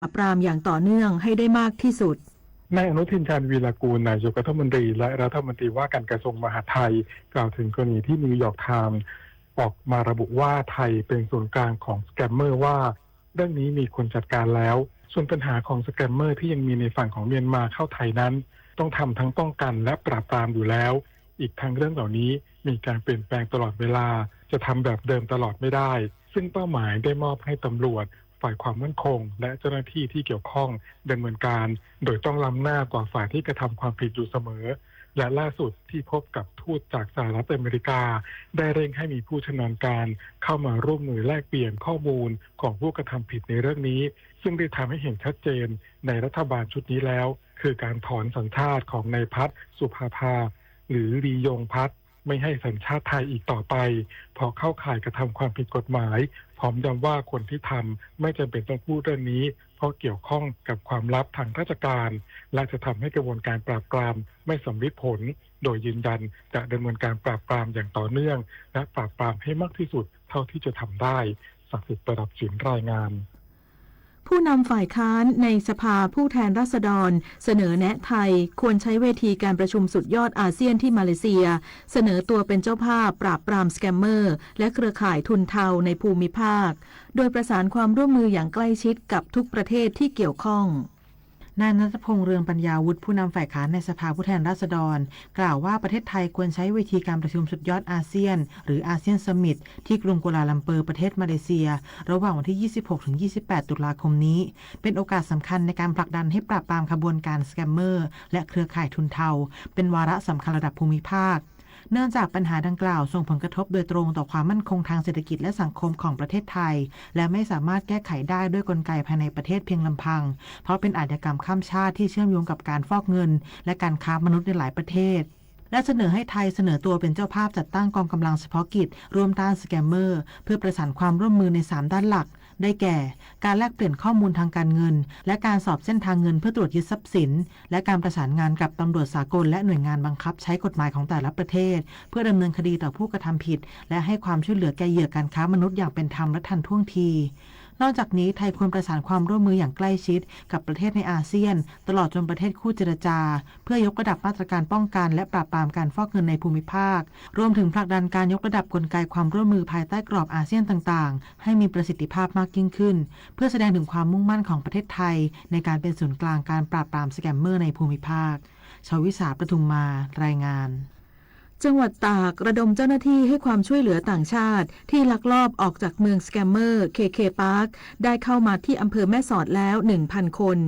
ปราบปรามอย่างต่อเนื่องให้ได้มากที่สุดนายอนุทินชาญวีรกูลนายกรัฐมนตรีและรัฐมนตรีว่าการกระทรวงมหาดไทยกล่าวถึงกรณีที่นิวยอร์กไทม์ออกมาระบุว่าไทยเป็นศูนย์กลางของสแกมเมอร์ว่าเรื่องนี้มีคนจัดการแล้วส่วนปัญหาของสแกมเมอร์ที่ยังมีในฝั่งของเมียนมาเข้าไทยนั้นต้องทำทั้งป้องกันและปราบปรามอยู่แล้วอีกทั้งเรื่องเหล่านี้มีการเปลี่ยนแปลงตลอดเวลาจะทำแบบเดิมตลอดไม่ได้ซึ่งเป้าหมายได้มอบให้ตำรวจฝ่ายความมั่นคงและเจ้าหน้าที่ที่เกี่ยวข้องดำเนินการโดยต้องล้ำหน้ากว่าฝ่ายที่กระทำความผิดอยู่เสมอและล่าสุดที่พบกับทูตจากสหรัฐอเมริกาได้เร่งให้มีผู้ชำนาญการเข้ามาร่วมมือแลกเปลี่ยนข้อมูลของผู้กระทำผิดในเรื่องนี้ซึ่งได้ทำให้เห็นชัดเจนในรัฐบาลชุดนี้แล้วคือการถอนสัญชาติของนายพัฒน์สุภาภาหรือลียงพัฒน์ไม่ให้สัญชาติไทยอีกต่อไปเพราะเข้าข่ายกระทำความผิดกฎหมายพร้อมย้ำว่าคนที่ทำไม่จำเป็นต้องพูดเรื่องนี้เพราะเกี่ยวข้องกับความลับทางราชการและจะทำให้กระบวนการปราบปรามไม่สำเร็จผลโดยยืนยันจะดำเนินการปราบปรามอย่างต่อเนื่องและปราบปรามให้มากที่สุดเท่าที่จะทำได้ศักดิ์สิทธิ์ประดับศิลป์รายงานผู้นำฝ่ายค้านในสภาผู้แทนราษฎรเสนอแนะไทยควรใช้เวทีการประชุมสุดยอดอาเซียนที่มาเลเซียเสนอตัวเป็นเจ้าภาพปราบปรามสแกมเมอร์และเครือข่ายทุนเทาในภูมิภาคโดยประสานความร่วมมืออย่างใกล้ชิดกับทุกประเทศที่เกี่ยวข้องนายณัฐพงษ์เรืองปัญญาวุฒิผู้นำฝ่ายค้านในสภาผู้แทนราษฎรกล่าวว่าประเทศไทยควรใช้เวทีการประชุมสุดยอดอาเซียนหรืออาเซียนซัมมิตที่กรุงกัวลาลัมเปอร์ประเทศมาเลเซียระหว่างวันที่ 26-28 ตุลาคมนี้เป็นโอกาสสำคัญในการผลักดันให้ปราบปรามขบวนการสแกมเมอร์และเครือข่ายทุนเทาเป็นวาระสำคัญระดับภูมิภาคเนื่องจากปัญหาดังกล่าวส่งผลกระทบโดยตรงต่อความมั่นคงทางเศรษฐกิจและสังคมของประเทศไทยและไม่สามารถแก้ไขได้ด้วยกลไกภายในประเทศเพียงลำพังเพราะเป็นอาชญากรรมข้ามชาติที่เชื่อมโยงกับการฟอกเงินและการค้ามนุษย์ในหลายประเทศและเสนอให้ไทยเสนอตัวเป็นเจ้าภาพจัดตั้งกองกำลังเฉพาะกิจร่วมต้านสแกมเมอร์เพื่อประสานความร่วมมือใน3ด้านหลักได้แก่การแลกเปลี่ยนข้อมูลทางการเงินและการสอบเส้นทางเงินเพื่อตรวจยึดทรัพย์สินและการประสานงานกับตำรวจสากลและหน่วยงานบังคับใช้กฎหมายของแต่ละประเทศเพื่อดำเนินคดีต่อผู้กระทำผิดและให้ความช่วยเหลือแก่เหยื่อการค้ามนุษย์อย่างเป็นธรรมและทันท่วงทีนอกจากนี้ไทยควรประสานความร่วมมืออย่างใกล้ชิดกับประเทศในอาเซียนตลอดจนประเทศคู่เจรจาเพื่อยกระดับมาตรการป้องกันและปราบปรามการฟอกเงินในภูมิภาครวมถึงผลักดันการยกระดับกลไกความร่วมมือภายใต้กรอบอาเซียนต่างๆให้มีประสิทธิภาพมากยิ่งขึ้นเพื่อแสดงถึงความมุ่งมั่นของประเทศไทยในการเป็นศูนย์กลางการปราบปรามสแกมเมอร์ในภูมิภาคชวิสาปทุมมารายงานจังหวัดตากระดมเจ้าหน้าที่ให้ความช่วยเหลือต่างชาติที่ลักลอบออกจากเมืองสแกมเมอร์KK Park ได้เข้ามาที่อำเภอแม่สอดแล้ว 1,000 คน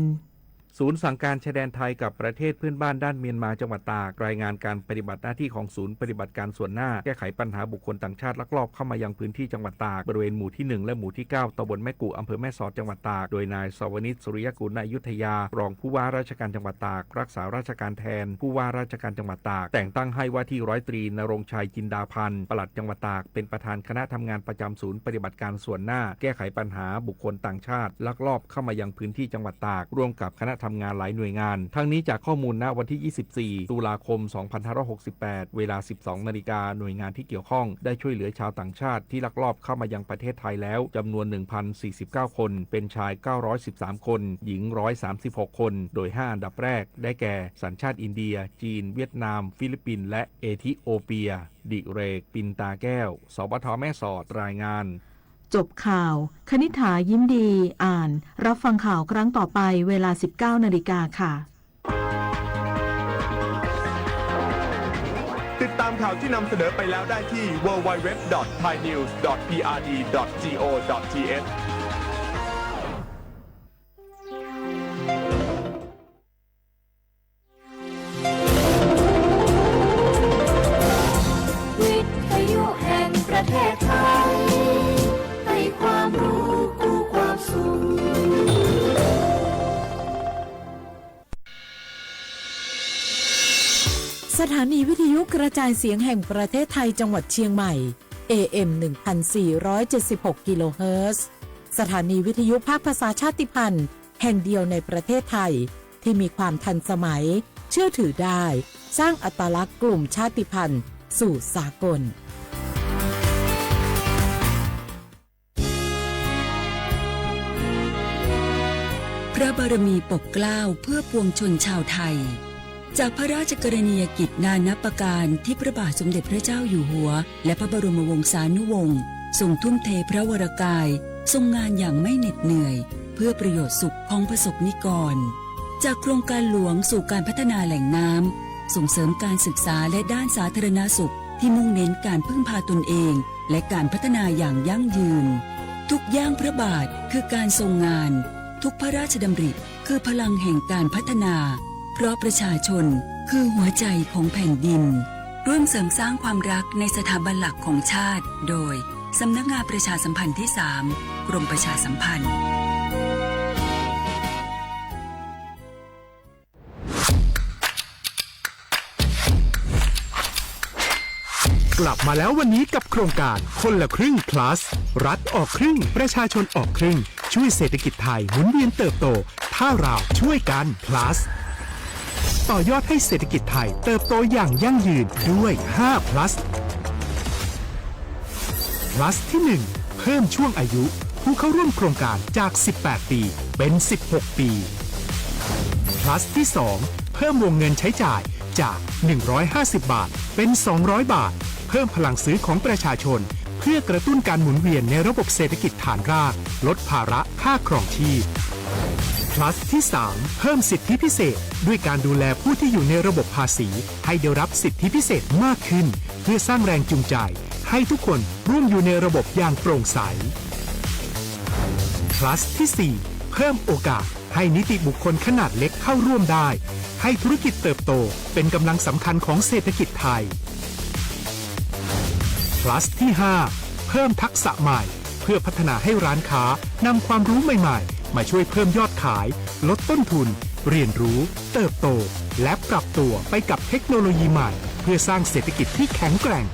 ศูนย์สั่งการชายแดนไทยกับประเทศเพื่อนบ้านด้านเมียนมาจังหวัดตากรายงานการปฏิบัติหน้าที่ของศูนย์ปฏิบัติการส่วนหน้าแก้ไขปัญหาบุคคลต่างชาติลักลอบเข้ามายังพื้นที่จังหวัดตากบริเวณหมู่ที่1และหมู่ที่9ตำบลแม่กุอำเภอแม่สอดจังหวัดตากโดยนายสวนิช สุริยกุลอยุธยารองผู้ว่าราชการจังหวัดตากรักษาราชการแทนผู้ว่าราชการจังหวัดตากแต่งตั้งให้ว่าที่ร้อยตรีณรงค์ชัยจินดาพันธ์ปลัดจังหวัดตากเป็นประธานคณะทำงานประจำศูนย์ปฏิบัติการส่วนหน้าแก้ไขปัญหาบุคคลต่างชาติลักลอบเข้ามายังพื้นที่จังหวัดตากร่วมกับคณะทำงานหลายหน่วยงานทั้งนี้จากข้อมูลณวันที่ 24 ตุลาคม 2568 เวลา 12 นาฬิกาหน่วยงานที่เกี่ยวข้องได้ช่วยเหลือชาวต่างชาติที่ลักลอบเข้ามายังประเทศไทยแล้วจำนวน 1,049 คนเป็นชาย 913 คนหญิง 136 คนโดย 5 อันดับแรกได้แก่สัญชาติอินเดียจีนเวียดนามฟิลิปปินส์และเอธิโอเปียดิเรกปินตาแก้วสบทแม่สอดรายงานจบข่าวคณิษฐายิ้มดีอ่านรับฟังข่าวครั้งต่อไปเวลา 19 นาฬิกาค่ะติดตามข่าวที่นำเสนอไปแล้วได้ที่ www.thainews.prd.go.thวิทยุแห่งประเทศไทยให้ความรู้คู่ความสุขสถานีวิทยุกระจายเสียงแห่งประเทศไทยจังหวัดเชียงใหม่ AM 1476 กิโลเฮิรตซ์สถานีวิทยุภาคภาษาชาติพันธุ์แห่งเดียวในประเทศไทยที่มีความทันสมัยเชื่อถือได้สร้างอัตลักษณ์กลุ่มชาติพันธุ์สู่สากล ระบารมีปกเกล้าเพื่อปวงชนชาวไทยจากพระราชกรณียกิจนานับประการที่พระบาทสมเด็จพระเจ้าอยู่หัวและพระบรมวงศานุวงศ์ทรงทุ่มเทพระวรกายทรงงานอย่างไม่เหน็ดเหนื่อยเพื่อประโยชน์สุขของประสบนิกรจากโครงการหลวงสู่การพัฒนาแหล่งน้ำส่งเสริมการศึกษาและด้านสาธารณสุขที่มุ่งเน้นการพึ่งพาตนเองและการพัฒนาอย่างยั่งยืนทุกย่างพระบาทคือการทรงงานทุกพระราชดำริคือพลังแห่งการพัฒนาเพราะประชาชนคือหัวใจของแผ่นดินร่วมเสริมสร้างความรักในสถาบันหลักของชาติโดยสำนักงานประชาสัมพันธ์ที่ 3 กรมประชาสัมพันธ์กลับมาแล้ววันนี้กับโครงการคนละครึ่ง plus รัฐออกครึ่งประชาชนออกครึ่งช่วยเศรษฐกิจไทยหมุนเวียนเติบโตถ้าเราช่วยกัน plus ต่อยอดให้เศรษฐกิจไทยเติบโตอย่างยั่งยืนด้วย5 plus plus ที่ 1 เพิ่มช่วงอายุผู้เข้าร่วมโครงการจาก 18 ปีเป็น 16 ปี plus ที่ 2 เพิ่มวงเงินใช้จ่ายจาก 150 บาทเป็น 200 บาทเพิ่มพลังซื้อของประชาชนเพื่อกระตุ้นการหมุนเวียนในระบบเศรษฐกิจฐานรากลดภาระค่าครองชีพ plus ที่ 3 เพิ่มสิทธิพิเศษด้วยการดูแลผู้ที่อยู่ในระบบภาษีให้ได้รับสิทธิพิเศษมากขึ้นเพื่อสร้างแรงจูงใจให้ทุกคนร่วมอยู่ในระบบอย่างโปร่งใส plus ที่ 4 เพิ่มโอกาสให้นิติบุคคลขนาดเล็กเข้าร่วมได้ให้ธุรกิจเติบโตเป็นกำลังสำคัญของเศรษฐกิจไทย plus ที่ 5 เพิ่มทักษะใหม่เพื่อพัฒนาให้ร้านค้านำความรู้ใหม่ๆมาช่วยเพิ่มยอดขายลดต้นทุนเรียนรู้เติบโตและปรับตัวไปกับเทคโนโลยีใหม่เพื่อสร้างเศรษฐกิจที่แข็งแกร่ง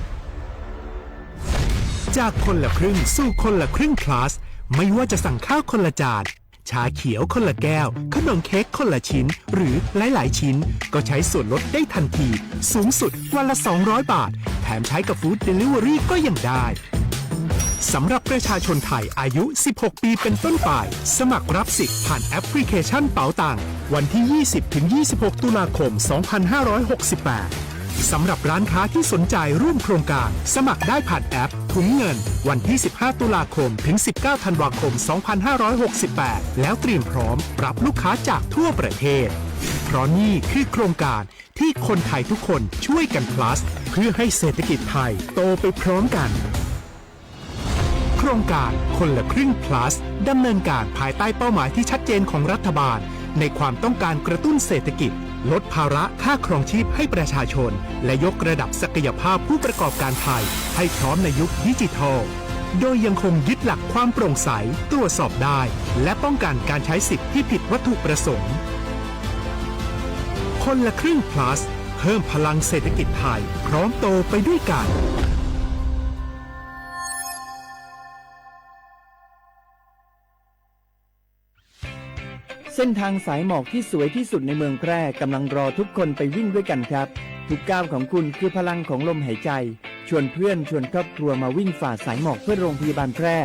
จากคนละครึ่งสู่คนละครึ่ง plus ไม่ว่าจะสั่งข้าวคนละจานชาเขียวคนละแก้วขนมเค้กคนละชิ้นหรือหลายๆชิ้นก็ใช้ส่วนลดได้ทันทีสูงสุดวันละ200 บาทแถมใช้กับฟู้ดเดลิเวอรี่ก็ยังได้สำหรับประชาชนไทยอายุ 16 ปีเป็นต้นไปสมัครรับสิทธิ์ผ่านแอปพลิเคชันเป๋าตังวันที่ 20-26 ตุลาคม 2568 สำหรับร้านค้าที่สนใจร่วมโครงการสมัครได้ผ่านแอปถุงเงินวันที่ 15 ตุลาคมถึง 19 ธันวาคม 2568 แล้วเตรียมพร้อมรับลูกค้าจากทั่วประเทศเพราะนี่คือโครงการที่คนไทยทุกคนช่วยกัน plus เพื่อให้เศรษฐกิจไทยโตไปพร้อมกันโครงการคนละครึ่ง plus ดำเนินการภายใต้เป้าหมายที่ชัดเจนของรัฐบาลในความต้องการกระตุ้นเศรษฐกิจลดภาระค่าครองชีพให้ประชาชนและยกระดับศักยภาพผู้ประกอบการไทยให้พร้อมในยุคดิจิทัลโดยยังคงยึดหลักความโปร่งใสตรวจสอบได้และป้องกันการใช้สิทธิที่ผิดวัตถุประสงค์คนละครึ่ง plus เพิ่มพลังเศรษฐกิจไทยพร้อมโตไปด้วยกันเส้นทางสายหมอกที่สวยที่สุดในเมืองแพร่กำลังรอทุกคนไปวิ่งด้วยกันครับทุกก้าวของคุณคือพลังของลมหายใจชวนเพื่อนชวนครอบครัวมาวิ่งฝ่าสายหมอกเพื่อโรงพยาบาลแพร่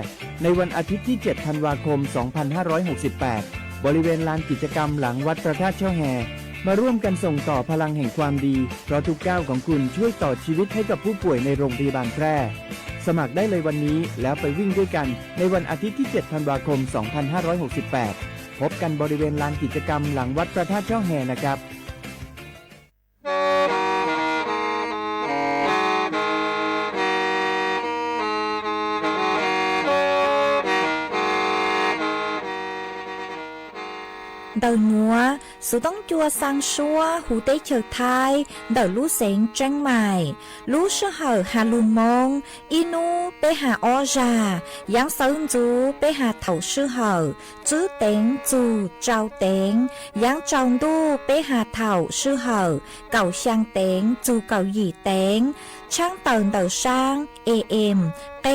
ในวันอาทิตย์ที่ 7 ธันวาคม 2568 บริเวณลานกิจกรรมหลังวัดพระธาตุช่อแฮมาร่วมกันส่งต่อพลังแห่งความดีเพราะทุกก้าวของคุณช่วยต่อชีวิตให้กับผู้ป่วยในโรงพยาบาลแพร่สมัครได้เลยวันนี้แล้วไปวิ่งด้วยกันในวันอาทิตย์ที่ 7 ธันวาคม 2568พบกันบริเวณลานกิจกรรมหลังวัดพระธาตุช่อแฮนะครับ Đầu núa, số đông chùa sang xua hú tế chờ thai, đầu lũ xén tranh mài, lũ sơ hở hà lùn mông, inu bê hà o già, giáng sớn chú bê hà thầu sư hở, chứ tên chú trao tên, giáng trong đu bê hà thầu sư hở, cầu sang tên chú cầu gì tên, trang tờn đầu sang, AM, P,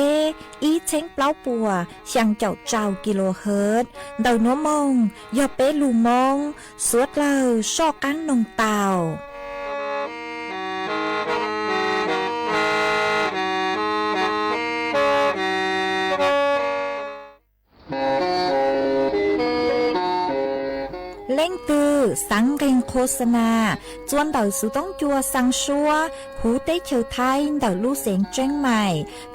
ý chánh pláu bùa, sang chậu trao kHz, đầu núa mông, do bê lù mông, suốt lờ so cán nông tàu. เล่งตือสังเกงโฆษณาจวนเดาสุต้องจัวสังชัวหูเต้เฉียวไทยเดาลู่เสียงเจ้งใหม่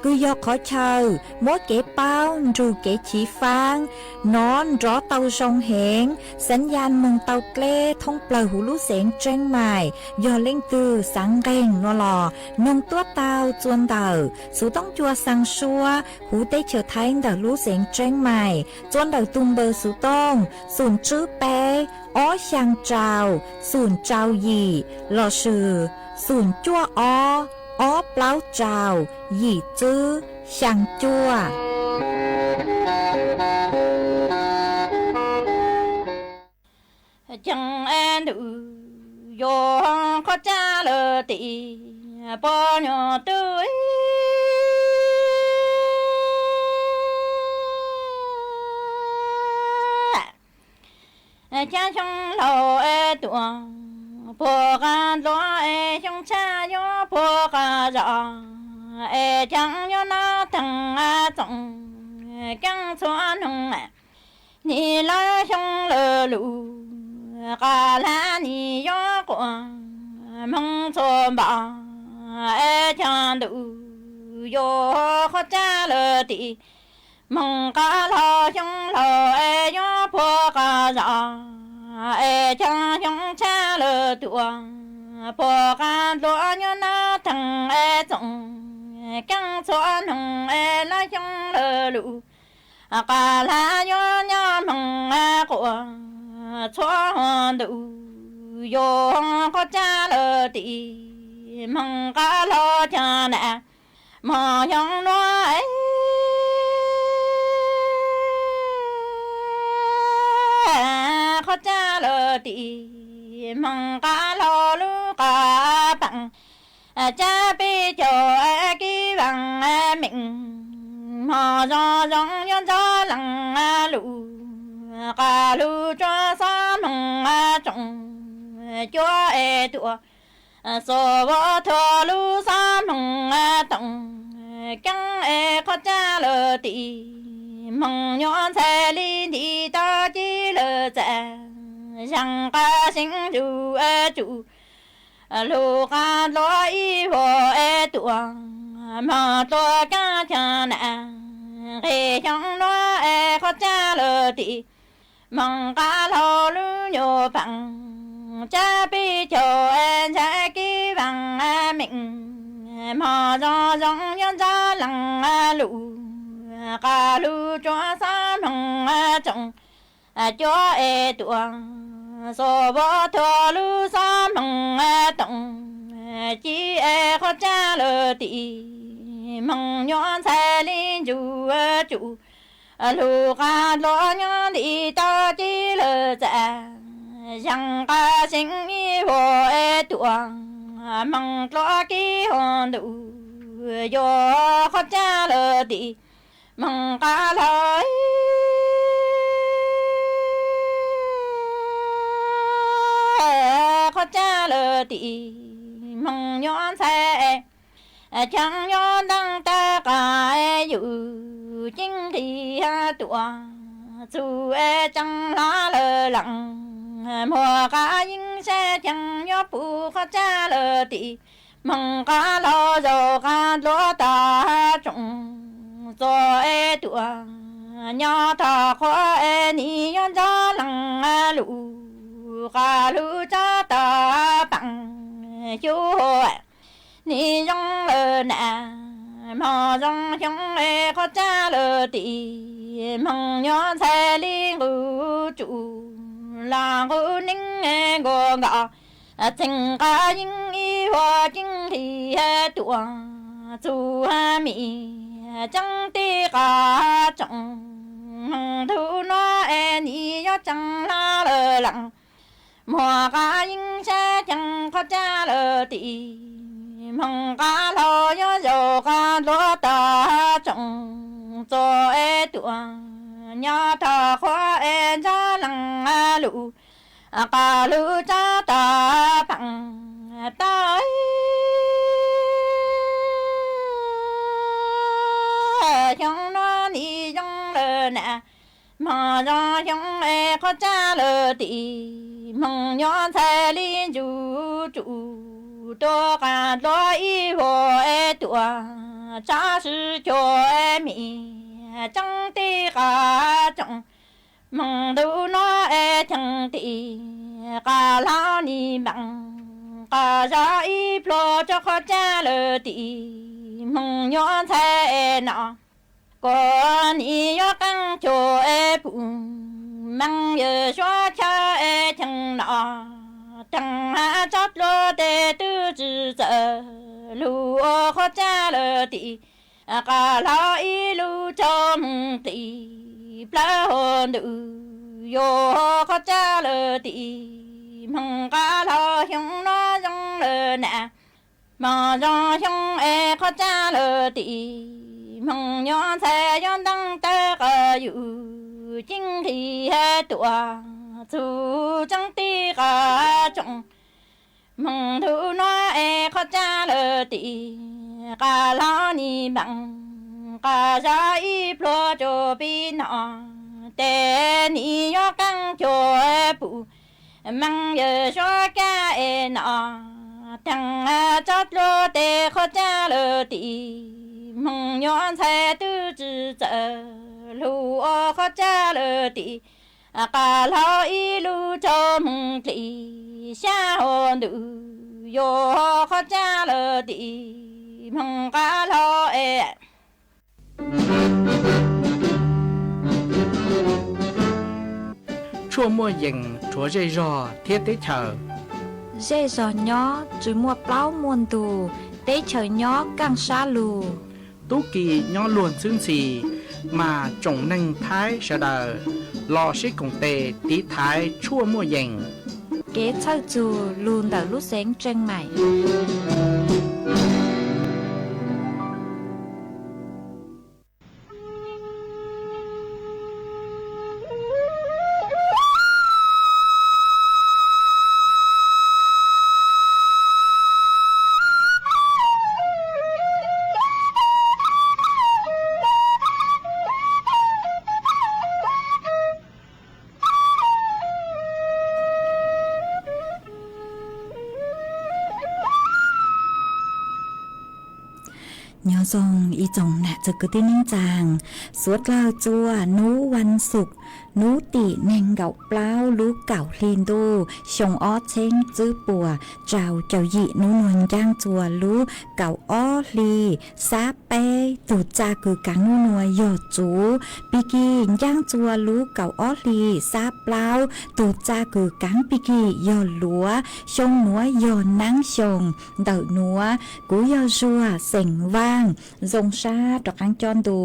กุยอกขอเชอมัวเก๋เป้าจูเก๋ฉีฟางนอนรอเตาชงเหงสัญญาณมงเตาเกล้ท่องเปล่าหูลู่เสียงเจ้งใหม่ยอเล่งตือสังเกงนอลอนงตัวเตาจวนเดาสุต้องจัวสังชัวหูเต้เฉียวไทยเดาลู่เสียงเจ้งใหม่จวนเดาตุงเบอร์สุต้องศูนย์จื้อเป้อ้อช่างเจ้าศูนย์เจ้าหยี่หล่อชื่อศูนย์จั่วอ้อเปล่าเจ้าหยี่จื้อช่างจั่วจังเอ็นดูโยข้าจ้าเลตีปอนอตุยcha trong lầu e tuồng po ca lo e trong cha yo po ca rõ e chẳng yo na thằng a tổng căng xoan hùng ni la trong lơ lù ca la ni yo quang mong xô bà e chan đủ yo khó cha lơ tị mong ca lo trong lầu e yo po ca rõ e cha trong cha lơ tuồng po ca lo yo na thằng e tổng căng xoan hùng e la trong lơ lù ca la yo yo mong e quang cho đủ yo có cha lơ tị mong ca lo cha nè mà yang nói có cha lơ tị mong ca lo lu ca bằng cha bi cho ki bằng mình mà do giống yon do lăng lụ ca lu cho sa mong trọng cho e tua so vô thọ lu sa mong tổng căng e khó cha lơ tị mong nhon xe li đi ta chi lơ cha rằng ca sinh chủ e chủ lu ca lo y vô e tua mà to ca cha nè khi trong nó e khó cha lơ tị mong ca lo lu nhô bằng cha bi cho em cha ki bằng mình mà do giống nhân gia lăng lụ ca lu cho sa mong trọng cho e tuồng so bo thọ lu sa mong tổng chi e khó cha lơ tị mong nhon xe linh du chủ lu ca lo nhon đi ta chi lơ cha rằng ca sinh vô e tuồng mong lo ki hồn đủ yo khó cha lơ tị mong ca lời khó cha lơ tị mong nhon xe chẳng nhon đăng ta cả e dụ chính thì tuồng su e chẳng lá lơ lặng mùa cá những xe chẳng nhớ phụ khó cha lơ tị mong cá lo dầu cá lúa ta trồng cho e tuồng nhỏ thọ khó e ni nhon gió lăng lụ cá lũ cho ta bằng chú ni trong lơ nè mà trong trong e khó cha lơ tị mong nhon xe li ngư chủ là ngư ninh gò ngọ tình ca những y hoa chính thì tuồng chu mỹ chẳng ti ca trọng thu nó en y yo chẳng la lơ lặng mùa ca những xe chẳng có cha lơ tị mong ca lo yo dầu ca lo ta trọng cho e tuồng nhà thọ khoa e cha lăng lụ ca lụ cha ta bằng ta trong nó ni trong lơ nè mà cho chúng khó cha lờ tì mong nhon thay liên chủ chủ tôi cả đôi y hồ tua cha sư cho mi chẳng tì cả chẳng mong đâu nó chẳng tì cả lao ni bằng cả ra y plo cho khó cha lờ tì mong nhon thay nọ con y yo căng cho phụ mang giờ xóa cha chẳng nọ chẳng hạ chót lô tê tư chữ giờ lù khó cha lờ tì cả lao y lù cho mừng tì plá hồn nữ yo khó cha lờ tì mong cả lao hiong nó dòng lờ nè mà do hiong khó cha lờ tì mong nhon xe nhon đăng tơ cả yu chính thì tua chú chẳng ti cả trọng mong thu nó khó cha lờ tì cả lao ni bằng cả ra y plo cho bi nọ tê ni yo căng cho phụ mang giờ cho ca nọ thằng chót lô tê khó cha lờ tì mong nhon xe tư chữ giờ lù khó cha lờ tì cả lao y lù cho mừng tì xa hồn nữ yo khó cha lờ tì mong cả lao chua mua dành chúa dây rò thiết tế chờ dây giò nhó chỉ mua plau muôn tù tế chờ nhó căng xa lù tú kỳ nhó luồn xương xì mà trồng nâng thái sợ đờ lò xích cùng tề tí thái chua mua dành kế thơ dù luôn đỡ lúc sáng trên mày nhớ dòng ý chồng nạจะcứ tin ninh chàng suốt lao chua nú วันศุกร์นูตีแนงเก่าเปล่าลูกเก่าลีนดูชงอ้อเช้งจื้อปัวเจ้าเจ้าหยีนูนวลย่างจัวลูเก่าอ้อลีซาเป้ตูจากือกังนูนัวยอจูปีกีย่างจัวลูเก่าอ้อลีซาเปล่าตูจากือกังปีกียอลัวชงนัวยอนั่งชงเดานัวกูยอชัวเส็งว่างทรงชาดอกกังจอนดู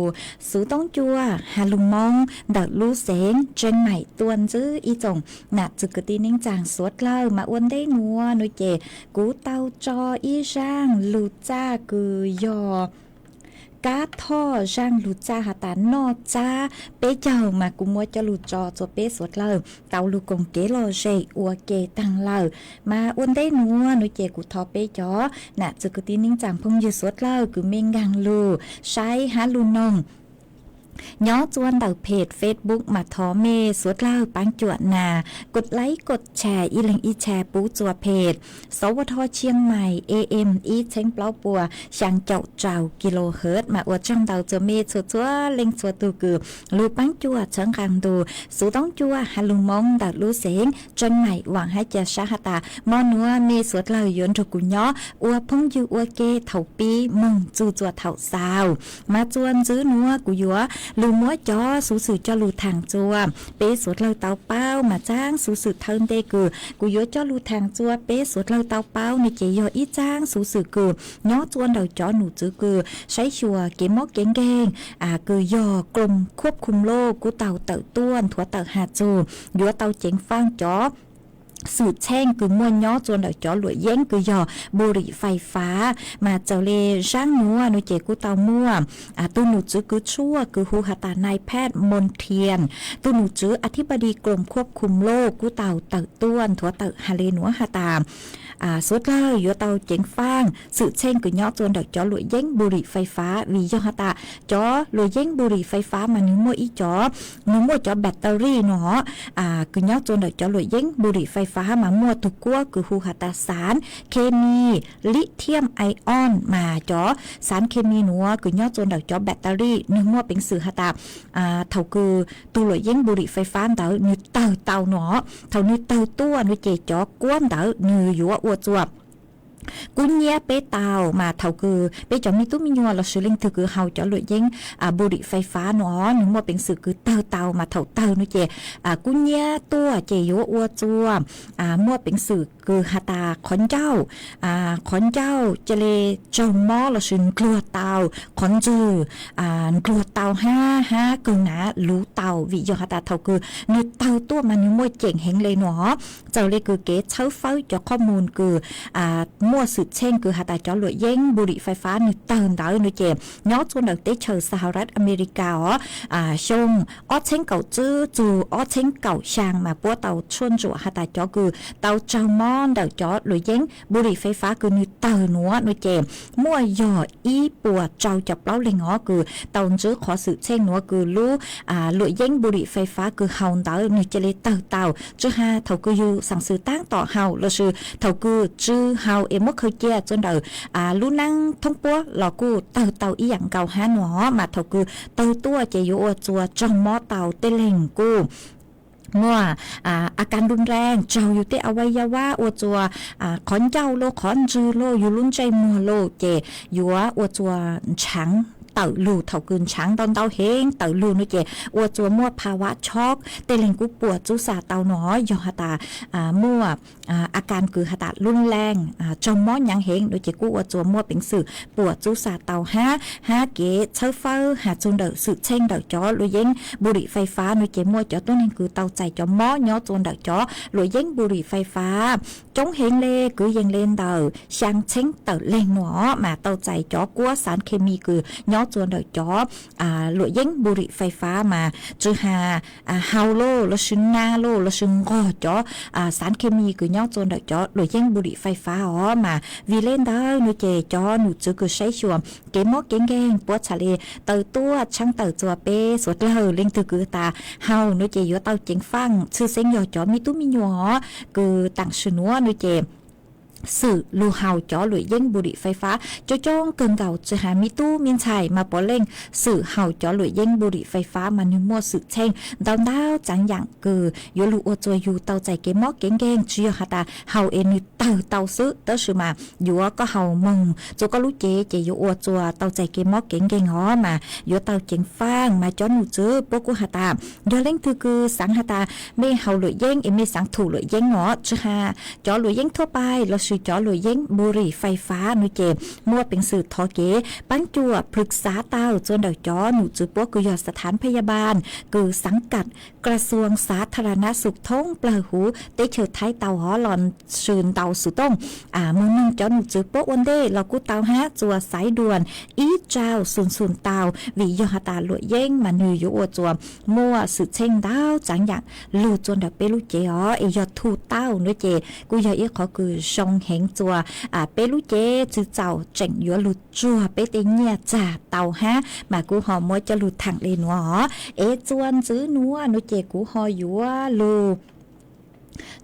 สูต้องจัวฮาลุงมองเดาลูเสงเจนใหม่ตวนจื้ออีจงหนักจึกตีนิ่งจางสวดเล่ามาอ้วนได้นัวนุยเจกูเตาจออีร่างลูจ้ากือยอกาท่อร่างลูจ้าหาตานอจ้าเป๊เจ้ามากูมัวจะลูจอตัวเป๊สวดเล่าเตาลูกงเกลอเจอัวเกตังเล่ามาอ้วนได้นัวนุยเจกูทอเป๊จอหนักจึกตีนิ่งจางพงยืสวดเล่ากูเมงกังลูใช้ฮาลูนงย้อจวนเต่าเพจ Facebook มาทอเมสวดเล่าปังจวดนากดไลค์กดแชร์อีหลังอีแชร์ปูจัวเพจสวทเชียงใหม่ AM อีเช้งเปล่าปัวช่างเจ้าเจ้ากิโลเฮิรตมาอวดจังเต่าจัวเมจัวจัวเล็งจัวตูกือลูปังจวดเชิงกังดูสูต้องจัวฮาลุมองดัดลูเสงจังใหม่หวังให้เจชาหตามอนัวเมสวดเล่ายนถูกกุญย้ออัวพงยูอัวเกเถาปีมึงจูจัวเถาสาวมาจวนซื้อนัวกุยัวลูมัวจอสูสื่อจอลูทางจัวเป๊สวดเราเตาเป้ามาจ้างสูสื่อเทินเตกือกูยัวจอลูทางจัวเป๊สวดเราเตาเป้าในเจยออีจ้างสูสื่อกือย้อจวนเราจอหนูจื้อกือใช้ชัวเกมอกเก่งเก่งกือยอกลมควบคุมโลกกูเตาเตาต้วนถั่วเตาหาจูยัวเตาเจ๋งฟางจอสูตรแช่งคือม้วนย้อจวนเดาจ่อหลวยเย้งคือยอบุหรี่ไฟฟ้ามาเจ้าเลช่างนัวนุเจกูเตามั่วตู้หนูจื้อคือชั่วคือฮูหตานายแพทย์มนเทียนตู้หนูจื้ออธิบดีกรมควบคุมโรคกูเตาเตาต้วนถั่วเตาฮาเลนัวหตา สุดเลยอยู่เตาเจ๋งฟางสื่อเช่นคือยอดจนดอกจอหลวยเย้งบุหรี่ไฟฟ้าวิยอตาจอหลวยเย้งบุหรี่ไฟฟ้ามาหนึ่งมัวอีจอหนึ่งมัวจอแบตเตอรี่เนาะคือยอดจนดอกจอหลวยเย้งบุหรี่ไฟฟ้ามามัวตุกัวคือหูหัตาสารเคมีลิเธียมไอออนมาจอสารเคมีหนัวคือยอดจนดอกจอแบตเตอรี่หนึ่งมัวเป็นสื่อหัตาเท่าคือตัวหลวยเย้งบุหรี่ไฟฟ้าเต๋อนึกเตาเนาะเท่านึกเตาตัวนึกเจจอกวนเต๋อนึกอยู่อวดจวบกุญแจเปตาวมาเท่าคือเปจอมีตู้มีนัวเราซื้อลิงถือคือเฮาจะหลุดยิงบุหรี่ไฟฟ้าเนาะนึกว่าเป็นสื่อคือเตามาเท่านึกเจกุญแจตัวเจโยอวจัวมั่วเป็นสื่อคือฮาตาขอนเจ้าเจเลจอมมอเราซื้อกลัวเตาขอนจือกลัวเตาห้าคือหนารู้เตาวิยอฮาตาเท่าคือนึกเตาตัวมันนึกมั่วเจ๋งเฮงเลยเนาะเจ้าเลยคือเกเช้าเฝ้าจะข้อมูลคือมั่วสืบเช่นคือหาตาจอหลวยเย้งบุหรี่ไฟฟ้านึกเติมดาวนึกเจมย้อนจนดังเตเชอสหรัฐอเมริกาชงอ้อเช่งเก่าจื้อจูอ้อเช่งเก่าช่างมาปัวเตาชวนจูหาตาจอคือเตาเจ้ามอนเดาจอหลวยเย้งบุหรี่ไฟฟ้าคือนึกเติมนัวนึกเจมมั่วย่ออีปัวเจ้าจับเล้าเลยง้อคือเตาจื้อขอสืบเช่นนัวคือรู้หลวยเย้งบุหรี่ไฟฟ้าคือเฮาเตานึกเจเลยเตาจื้อฮาเท่าคืออยู่สั่งซื้อตั้งต่อเฮาแล้วชื่อเท่าคือจื้อเฮาเอ็มเคยเจจนเดอลู่นั่งท่องปัวหลอกูเตาอีหยังเก่าหาหนอมาเท่าคือเตาตัวเจโยจัวจอมมอเตาเตเล่งกูมั่วอาการรุนแรงเจ้าอยู่ที่อวัยวะอวจัวขอนเจ้าโลขอนจือโลอยู่ลุ้นใจมัวโลเจอยู่อวจัวฉังเต่าลูเท่ากืนช้างตอนเต่าเฮงเต่าลูนี่เจอวดจัวมั่วภาวะช็อกเตเลงกูปวดจุสาเต่าหนอยอหตามั่วอาการคือหตารุนแรงจอมม้อนยังเฮงโดยเจกูอวดจัวมั่วเป็นสื่อปวดจุสาเต่าห้าเกเชเฟอร์หาจุนเดอสื่อเช่งเดอจอลุยเย้งบุหรี่ไฟฟ้าโดยเจมั่วจอตัวนึงคือเต่าใจจอมม้อยอจนเดอจอลุยเย้งบุหรี่ไฟฟ้าจงเฮงเลคือยังเล่นเดอช่างเช่งเต่าเล่งหนอมาเต่าใจจอกัวสารเคมีคือยอจวนเดอจอหลวยเย้งบุหรี่ไฟฟ้ามาจือหาเฮาโลแล้วซึ่งนาโลแล้วซึ่งก็จอสารเคมีคือยอจวนเดอจอหลวยเย้งบุหรี่ไฟฟ้ามาวีเล่นเดอหนูเจจอหนูจือคือใช้ชัวเกมอกเก่งปวดชาเลเตอตัวช่างเตอจัวเป้สวดเลอเล่งตือคือตาเฮาหนูเจยอเตาเจงฟังชื่อเซ็งยอจอมีตุ้มีหยัวคือต่างชื่อนัวหนูเจสื่อลูเฮาจอหลุยเย้งบุหรี่ไฟฟ้าจ้องเกินเก่าจะหามิตู้มินชัยมาปอเล่งสื่อเฮาจอหลุยเย้งบุหรี่ไฟฟ้ามันยุ่มัวสื่อเช่งดาวจังอย่างเกอยูลูอจอยยูเตาใจเกมอกเก่งเชียฮาตาเฮาเอ็นเตาซื้อเตอชื่อมาอยู่ก็เฮามงจูก็รู้เจยูอจัวเตาใจเกมอกเก่งฮอมาอยู่เตาเจงฟางมาจอหนูจื้อปกุฮาตาเดี๋ยวเล่งคือสังฮาตาไม่เฮาหลุยเย้งเอ็มไม่สังถูหลุยเย้งหอจะหาจอหลุยเย้งทั่วไปเราสื่อจอหลุยเย้งบุหรี่ไฟฟ้าหนูเจมั่วเป็นสื่อทอเกปั้นจัวปรึกษาเต้าจนเดาจอหนูจือปัวกุยอดสถานพยาบาลคือสังกัดกระทรวงสาธารณสุขท้องเปล่าหูเตเฉิดไทยเตาหอหลอนชืนเตาสุต้งมือนึงจอหนูจือปัววันเดเรากูเตาฮะจัวสายด่วนอีเจ้าศูนย์เตาวิยอหตาหลวยเย้งมานืออยู่อจัวมั่วสื่อเช่งดาวจังอย่างลูจนเดาเปลูเจอ๋อเอยอดทูเต้าหนูเจกูยอเอขอคือชงเหงจัวเปลูเจจือเจ้าเจ๋งยัวหลุดจัวเปเตเนียจ่าเตาฮะมากูหอมวยจะหลุดถังเลยหนัวจวนจื้อนัวหนูเจกูหอยัวลู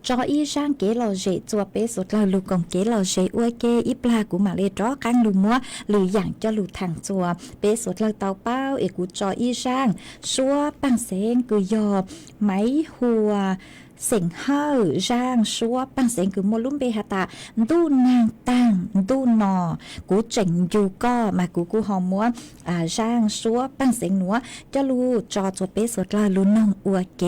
จออีช่างเกลอเจจัวเปสุดเราลูกกองเกลอเจอวยเกอีปลากูมาเลจอกังลูมัวหรืออย่างจะหลุดทางจัวเปสุดเราเตาเป้ากูจออีช่างชัวปังเซงกูยอไม้หัวเสียงเฮ่าร่างชัวปังเสียงคือโมลุ่มเบหตาดูนางตังดูนอกูเจ๋งอยู่ก็มากูหอมมัวร่างชัวปังเสียงหนัวจะรู้จอจวเปสุดลาลุ้นน้องอัวเก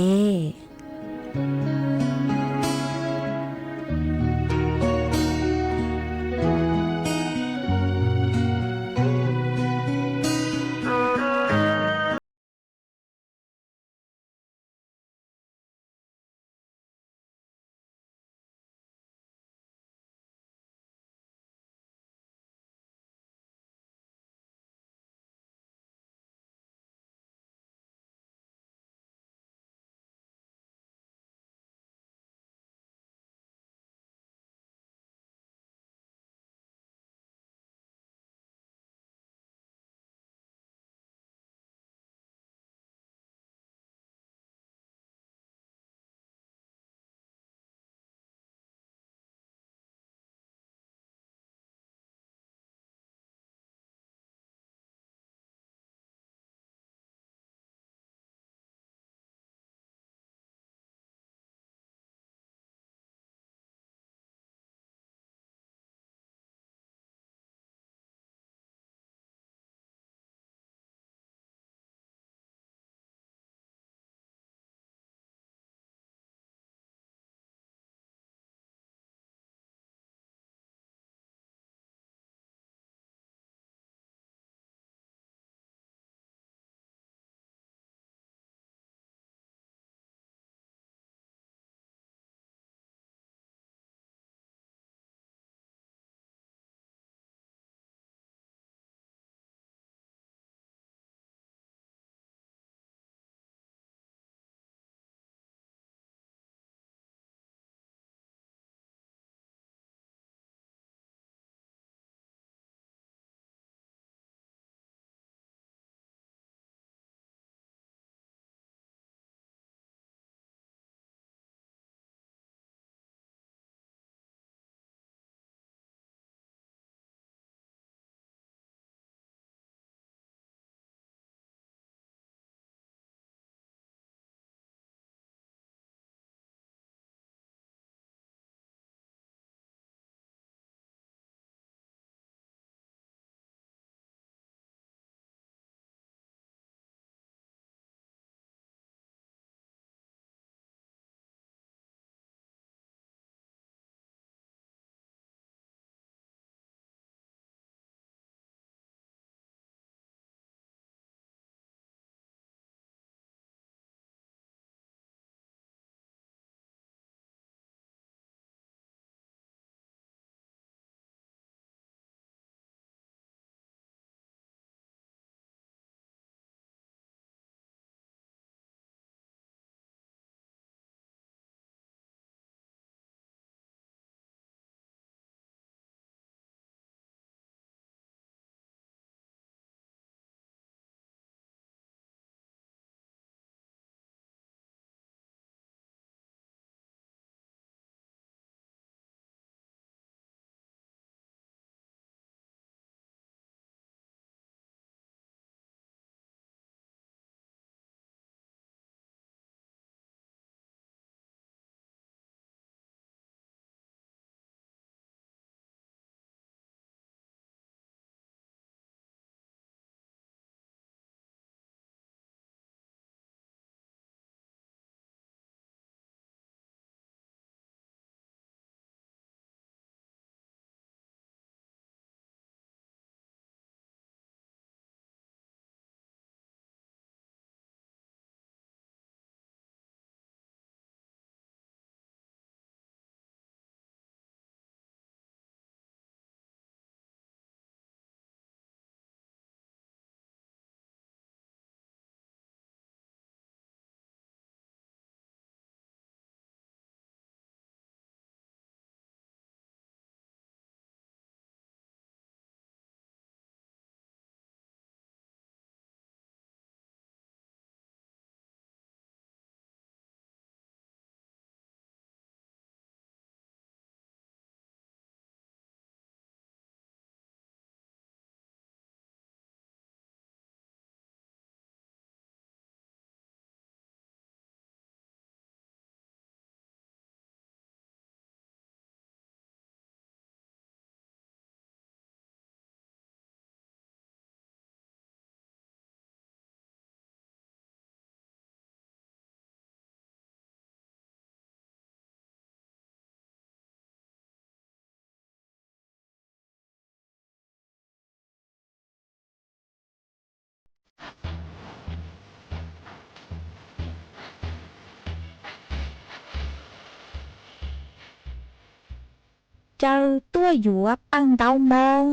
เจอตัวหยวบปังเดามอง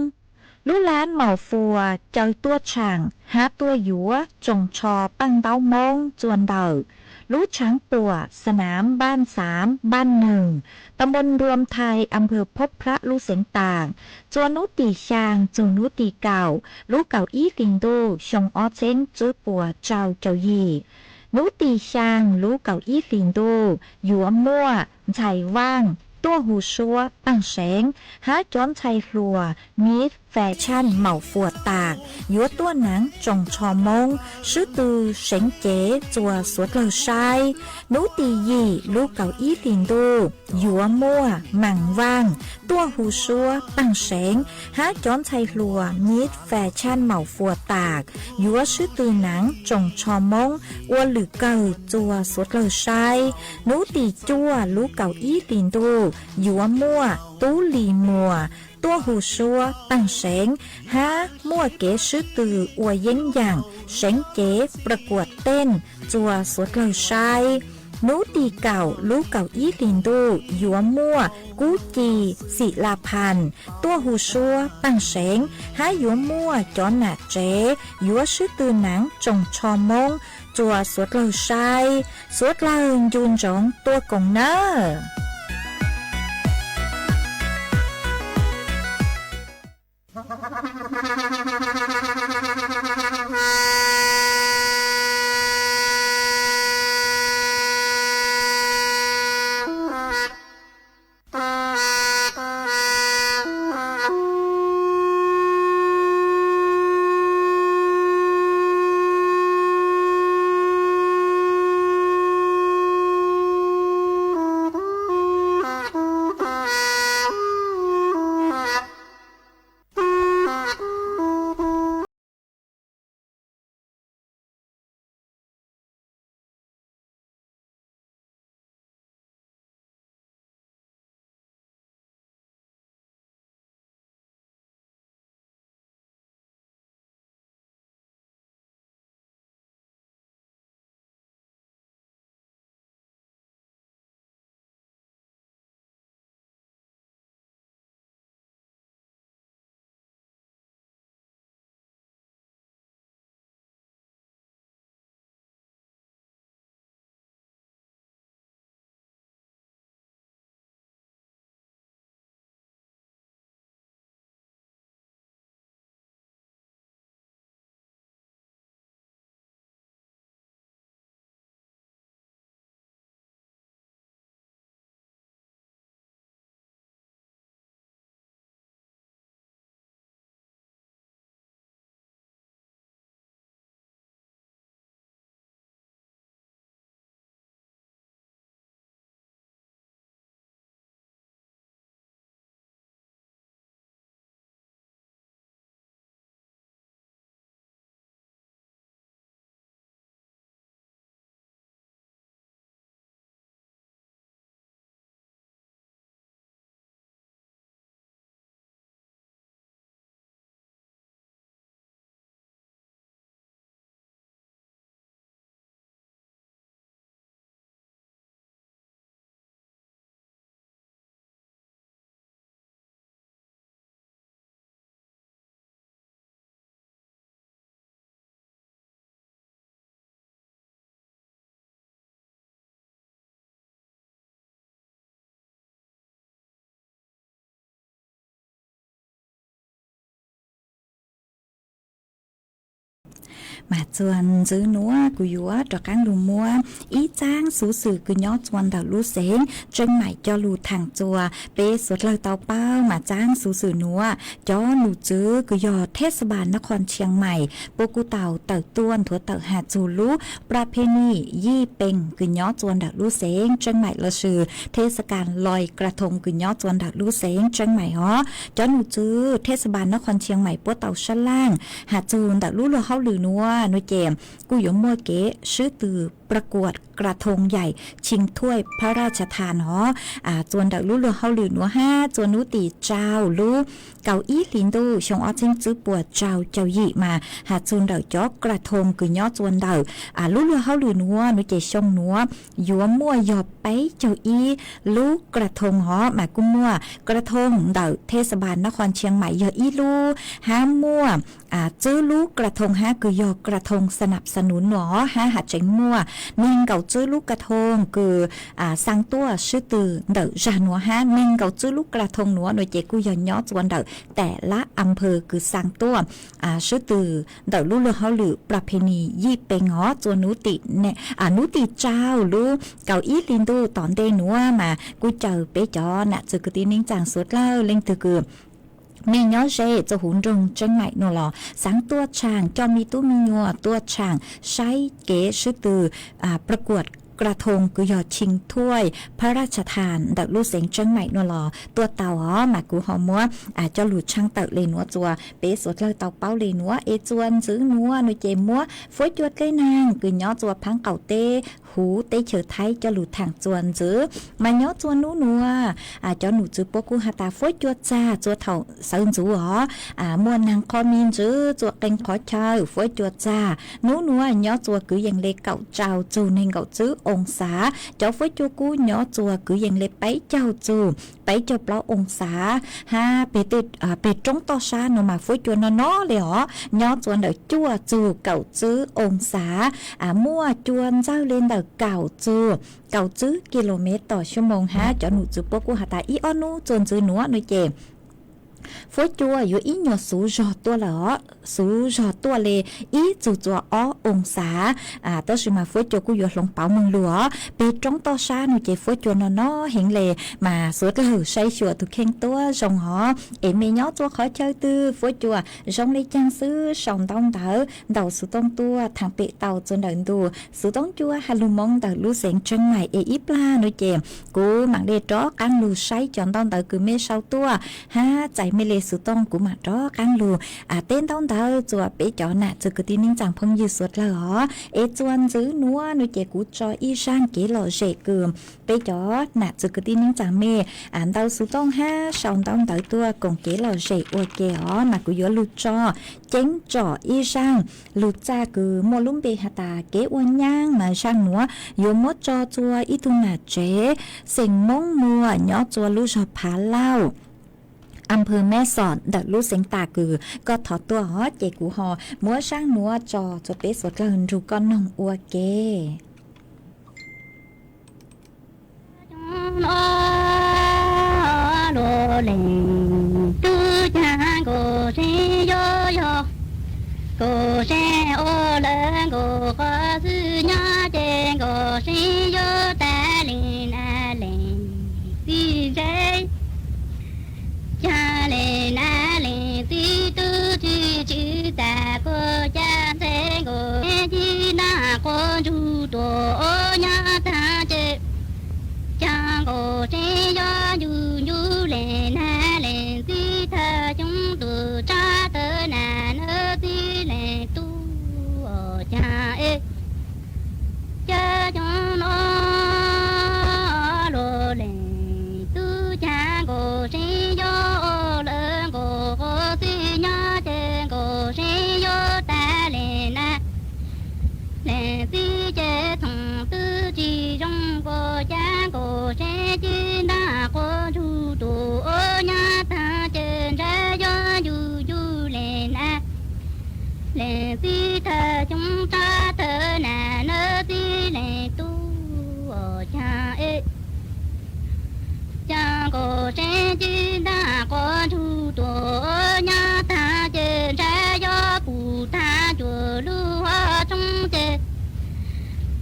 ลูล้านเหมาฟัวเจอตัวช่างหาตัวหยัวจงชอปังเดามองจวนเดารู้ช้างปัวสนามบ้าน3บ้าน1ตำบลรวมไทยอำเภอพบพระลูเสียงต่างจวนนุตีช่างจวนนุตีเก่ารู้เก่าอี้ลิงดูชงออเซนจื้อปัวเจ้าเจ้ายีนุตีช่างรู้เก่าอี้ลิงดูหยัวมั่วใจว่างตัวหูชัวปังแสงหาจอนชัยครัวมีดแฟชั่นเหมาฟัวตากยัวตัวหนังจงชอมงซื้อตือเสงเก๋จัวสวดเลยชายนูตียี่ลูกเก่าอี้ลินดูยัวมั่วหมั่งว่างตัวหูชัวปังแสงหาจอนชัยครัวมีดแฟชั่นเหมาฟัวตากยัวซื้อตือหนังจงชอมงอัวหรือเก่าจัวสวดเลยชายนูตีจัวลูกเก่าอี้ลินดูหยัวมั่วตู้หลีมัวตัวหูชัวตั้งแสงหามั่วเก๋ซื้อตืออวยเย็นอย่างแสงเก๋ประกวดเต้นจัวสวดเลยชายนูตีเก่าลูกเก่าอี้ลินดูหยัวมั่วกูจีศิลาพันธ์ตัวหูชัวตั้งแสงหาหยัวมั่วจอนหนาเจ๋หยัวซื้อตือหนังจงชอมงจัวสวดเลยชายสวดเลยยูนจงตัวกงเนอมาจวนจื้อนัวกุยัวจอกังดูมัวอีจ้างสูสื่อกุยอจวนดาวลูเสงจงใหม่จอลูทางจัวเปสดเลยเตาเป้ามาจ้างสูสื่อนัวจอลูจื้อกุยอเทศบาลนครเชียงใหม่ปกูเต่าเต่าต้วนถั่วเต่าหาจูลุประเพณียี่เป็งกุยอจวนดาวลูเสงจงใหม่ละชื่อเทศกาลลอยกระทงกุยอจวนดาวลูเสงจงใหม่ฮอจอลูจื้อเทศบาลนครเชียงใหม่ปัวเต่าชั้นล่างหาจูนดาวลูเฮาหรือนัวนุเจมกูยมมัวเก๋ชื่อตือป ประกวดกระทงใหญ่ชิงถ้วยพระราชทานจวนดักลู่เรือเฮาหรือหนัวห้าจวนนุตีเจ้าลู่เกาอี้ลินดูชงอ้อเชิงจื้อปวดเจ้าหยีมาหาจวนดักจอกกระทงคือย่อจวนดักลู่เรือเฮาหรือหนัวนุเจชงหนัวยัวมั่วยอบไปเจ้าอีลู่กระทงมากุ้มมั่วกระทงดักเทศบาลนครเชียงใหม่ยออีลู่ห้ามั่วจื้อลูกกระทงห้าคือยอกระทงสนับสนุนหนอห้าหัดเจงมั่วเน่งเก่าจื้อลูกกระทงคือสร้างตัวชื่อตือเดอจานัวห้าเน่งเก่าจื้อลูกกระทงหนัวหน่วยเจกุยย้อจวนเดอแต่ละอำเภอคือสร้างตัวชื่อตือเดอลูกเรือเฮาหรือประเพณียี่เปงอจวนนุติเนี่ยนุติเจ้าลูกเก่าอีลินดูตอนเดนัวมากูเจอเปจอน่ะจือกตีนิ่งจางสวดเล่าเล่งตือคือมีย้อเจจะหุ่นรงจังไหนนอลอสังตัวช่างจอมีตู้มีงัวตัวช่างใช้เก๋ชื่อตือประกวดกระทงกุยอชิงถ้วยพระราชทานดักลูกเสียงจังไหนนอลอตัวเต่ามากูหอมัวจะหลุดช่างเต่าเลนัวจัวเป๊สวดเลยเต่าเป้าเลนัวจวนซื้อนัวหน่วยเจมัวฝอยจวดเลยนางกุย้อจัวพังเก่าเต้หูเต้เฉิดไทยจะหลุดทางจวนซื้อมาย้อจวนนัวจะหนูจื้อปกูหาตาฝอยจวดจ้าจัวเถ่าซึ่งจูมวนนางคอมีนจื้อจัวเก่งขอเชยฝอยจวดจ้านัวย้อจัวคืออย่างเล็กเก่าเจ้าจูในเก่าจื้อองศาเจ้าฝอยจูกูย้อจัวคืออย่างเล็กไปเจ้าจูไปเจ้าเปล่าองศาเป็ดเป็ดจงต่อชาหนูมาฝอยจวนน้อเลยย้อจวนเดอจัวจูเก่าจื้อองศามั่วจวนเจ้าเล่นเดอเก่าจื้อกิโลเมตรต่อชั่วโมงเจ้าหนูจื้อปกูหาตาอีอ้อนูจนจื้อหนัวหน่วยเจฝอยจัวอยู่อีหยอสูจอตัวเหรอสูจอตัวเลยอีจูจัวองศาต้นสิมาฝอยจัวกูอยู่หลงเป๋าเมืองหลวงไปจ้องต่อชาหนูเจฝอยจัวนอเห็นเลยมาสวดเลยใช้ชัวตุเข่งตัวจงเมย้อจัวขอเชยตื้อฝอยจัวจงเลยจังซื้อสองต้องเต๋อเดาสุต้องตัวทางเปะเตาจนเดินดูสุต้องจัวฮาลุมงเต๋อลูเสียงจังใหม่อีปลาหนูเจกูหมังเดจ้อกันลูใช้จอนต้องเต๋อคือเมเศร้าตัวใจไม่เลสุต้องกูมาจ้อกันลูเต้นต้องเต๋อจัวเปะจ้อน่ะจะกตีนิ่งจังพงยืดสวดแล้วจวนซื้อนัวหนูเจกูจออีช่างเกลอเจกืมเปะจ้อน่ะจะกตีนิ่งจังเมเต๋อสุต้องสองต้องเต๋อตัวกงเกลอเจอวเกมากูย้อลูจอเจ๊งจ่ออีช่างลูจ้าคือมัวลุ่มเบหตาเกอวนย่างมาช่างนัวโยมดจอจัวอีตุนาเจเสียงมงมัวย้อจัวลูชอพาเล่าอำเภอแม่สอดดักลูกเสียงตาคือก็ถอดตัวเจกูมัวช่างมัวจอจะเป๊ะสดละหนรูก้อนนองอัวเกโลเลตูจางโกเซโยโยโกเซโอเลงโกก็ซื้อญาเจงโกเซโยตาลินอาเลนตีเจจาเลนอาเลนตีตูจีจีตาโกจาเซงโกเอจีนาโกจูโตโอญาตาเจจางโกเซโยยูยูเลนอาเลนตีเธอจงตูจาเตนาเนตีเลตูจาเอจาจงโนโลเลตูจางโกเซโยเลงโกโกตีญาเจงโกเซโยตาเลนะเลตีเจทงตูจีจงโกจางโกเซจีนาโกจูตูโอญาตาเจนจายยูยูเลนะเลตีเธอจงตาเธอนาเนตีเลตูจาเอจางโกเซจีนาโกจูตูโอญาตาเจนจายปูตาจูลูฮาจงเจ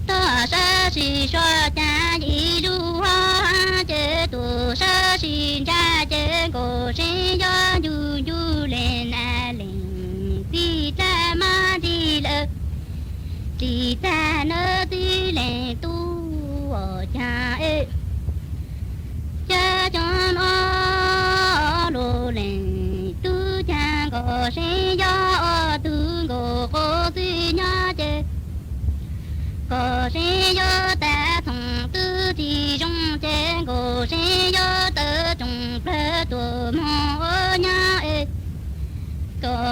多少是说家一路花这多少是家这个谁要有有人来领地在马地了地在那地来都我家哎家中哦路人都家个谁要都个个对伢这个谁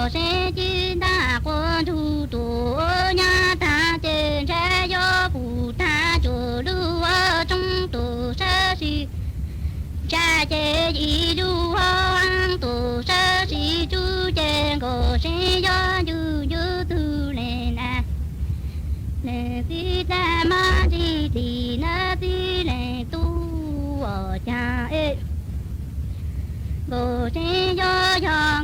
sẽ chỉ ta quân thủ tổ nhà ta trên sẽ do phụ ta chỗ lưu ở trong tổ sẽ gì cha chế gì du hoang tổ sẽ gì du trên cổ sẽ do du du tu lên à nè khi ta mà đi thì na đi lên tu ở cha ê cổ sẽ do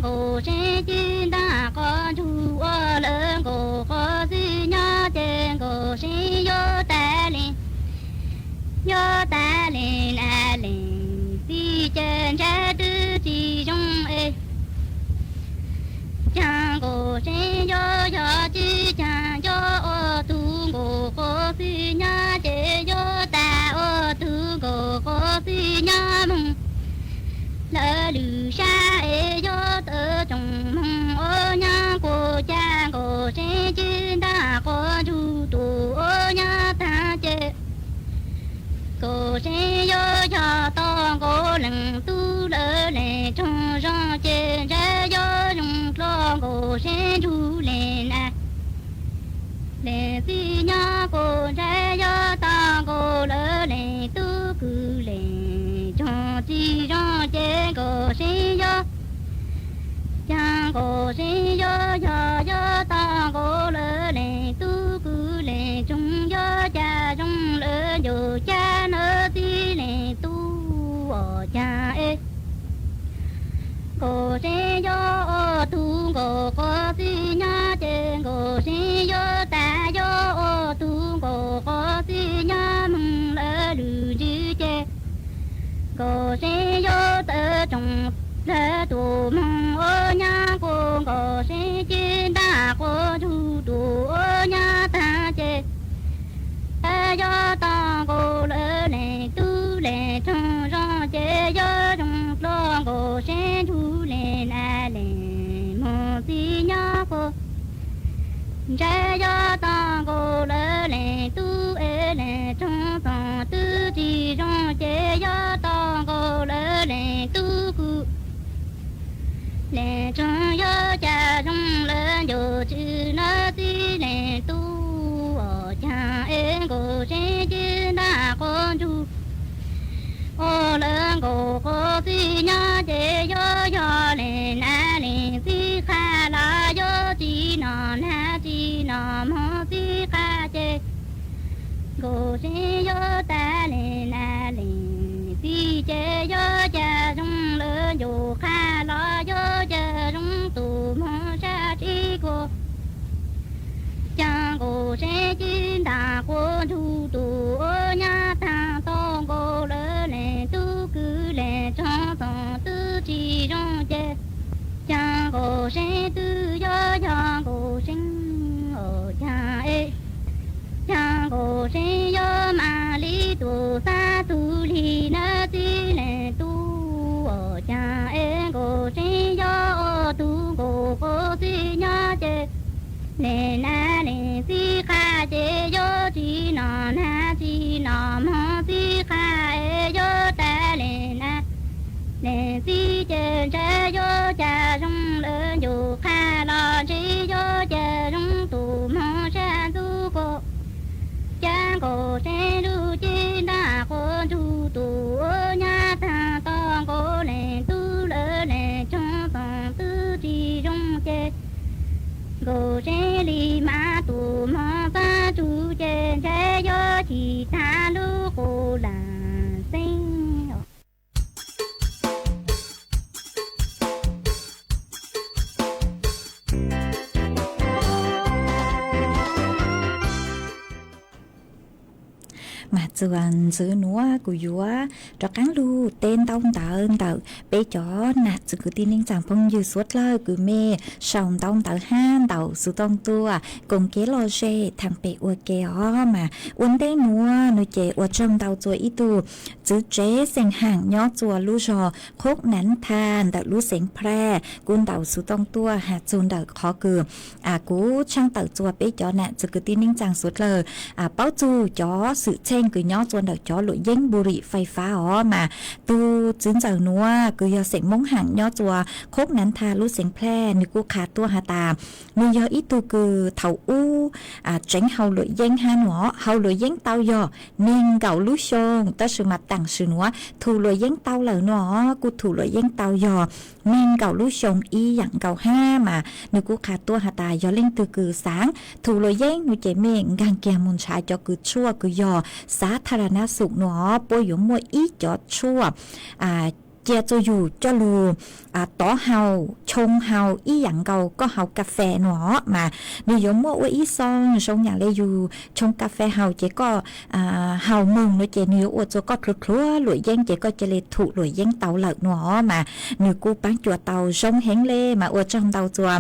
cổ sẽ chỉ ta có thu ở lớn cổ có gì nhớ trên cổ sẽ do ta lên là lên đi trên sẽ tư chỉ trong ê chẳng cổ sẽ do chỉ chẳng do ở tu cổ có gì nhớ chế do ta ở tu cổ có gì nhớ mong lỡ lù xa ê do tớ trong mong ở nhà của cha cổ sẽ chỉ ta có thu tù ở nhà ta chế cô sẽ cho to cô lần tu lỡ lệ trong gió trên sẽ gió trong lo cô sẽ thu lên à lệ phi nhá cô sẽ gió to cô lỡ lệ tu cứ lệ cho chi gió trên cô sẽ gió cha cô sẽ gió to cô lỡ lệ tu cứ lệ trong gió cha trong lỡ dù cha nỡ tí lệ tu ở cha ê cô sẽ gió tu cô có tí nhá trên cô sẽ gió ta gió tu cô có tí nhá mong lỡ lù dư chê cô sẽ gió tớ trong lỡ tu mong ở nhà cô sẽ chiến đã cô thu tu ở nhà ta chê do ta cô lỡ lệ tu lệ trong gió chê do trong lo cô sẽ thu lệ là lệ một tí nhá cô chê do ta cô lỡ lệ tu ê lệ trong tòa tư chỉ gió chê do ta cô lỡ lệ tu cụ lệ trong gió cha trong lỡ dù chữ nó tí lệ tu ở cha ê cô sẽ chứ đã con chú ô lỡ cô tí nhá chế gió lệ na lệ tí kha la gió tí nọ na tí nọ mô tí kha chế cô sẽ gió ta lệ na lệ tí chế gió cha trong lỡ dù kha la gió cha trong tù mô sa tí cô cha cô sẽ chín đà cô thu tù ở nhà ta to cô lỡ lệ tu cứ lệ cho tỏ tư chỉ trong chê cha cô sẽ tư do cha cô sinh ở cha ê cha cô sẽ do mà lý tu sa tu li nơ tí lệ tu ở cha ê cô sẽ do tu cô tí nhá chê lệ na lệ phi kha chế yo chi nọ na chi nọ mô phi kha e yo ta lệ na lệ phi chế chế yo cha trong lỡ dù kha lo chi yo cha trong tù mô sa tu cô cha cô sẽ du chi đa cô tu tù ở nhà ta to cô lệ tu lỡ lệ cho toàn tư chi trong chê cô sẽ đi mà tù mò ta chú trên sẽ gió chỉ ta lu cô là sinh mà chuan giữ núa của vua cho cán lu tên tông tờ bé chó nạt sự cứ tin chàng phong như suốt lời cứ mê sòng tông tờ han tàu sự tông tua cùng kế lo xe thằng bé ua kéo mà uốn té núa nơi chế ua trong tàu chùa ít tu chữ chế sen hàng nhót chùa lu rò khúc nắn than tờ lu sen pre cun tàu sự tông tua hạt chun tờ khó cửa cú trang tờ chùa bé chó nạt sự cứ tin chàng suốt lời bao chu chó sự chen cứ ย่อจวนเดาจ่อหลุยเย้งบุหรี่ไฟฟ้ามาตูจื้นเจ้านัวคือยอเสียงมงหังย่อจัวโคกนั้นทารู้เสียงแพร่นึกูขาตัวหาตามียออีตูคือเถาอู้เจ๋งเฮาหลุยเย้งฮาหนอเฮาหลุยเย้งเตายอเน่งเก่าลู่ชงตะสือมาต่างสือนัวถูหลุยเย้งเตาเหล่าหนอกูถูหลุยเย้งเตายอเน่งเก่าลู่ชงอีอย่างเก่าห้ามานึกูขาตัวหาตายอเล่งตือคือสางถูหลุยเย้งนูเจเมงกางแกมุนชายจอคือชั่วคือยอสาธารณสุขหนอป่วยอยู่มัวอีจอดชั่วเจียจะอยู่จะรูต่อเฮาชงเฮาอีหยังเก่าก็เฮากาแฟหนอมาเดี๋ยวมั่วว่าอีซองชงอย่างเลยอยู่ชงกาแฟเฮาเจก็เฮามึงเนาะเจนิวอดจะก็คลัวหลุยเย้งเจก็จะเลยถูหลุยเย้งเตาเหลิกหนอมาเนื้อกูปังจัวเตาชงเฮงเล่มาอวดจังเตาจัว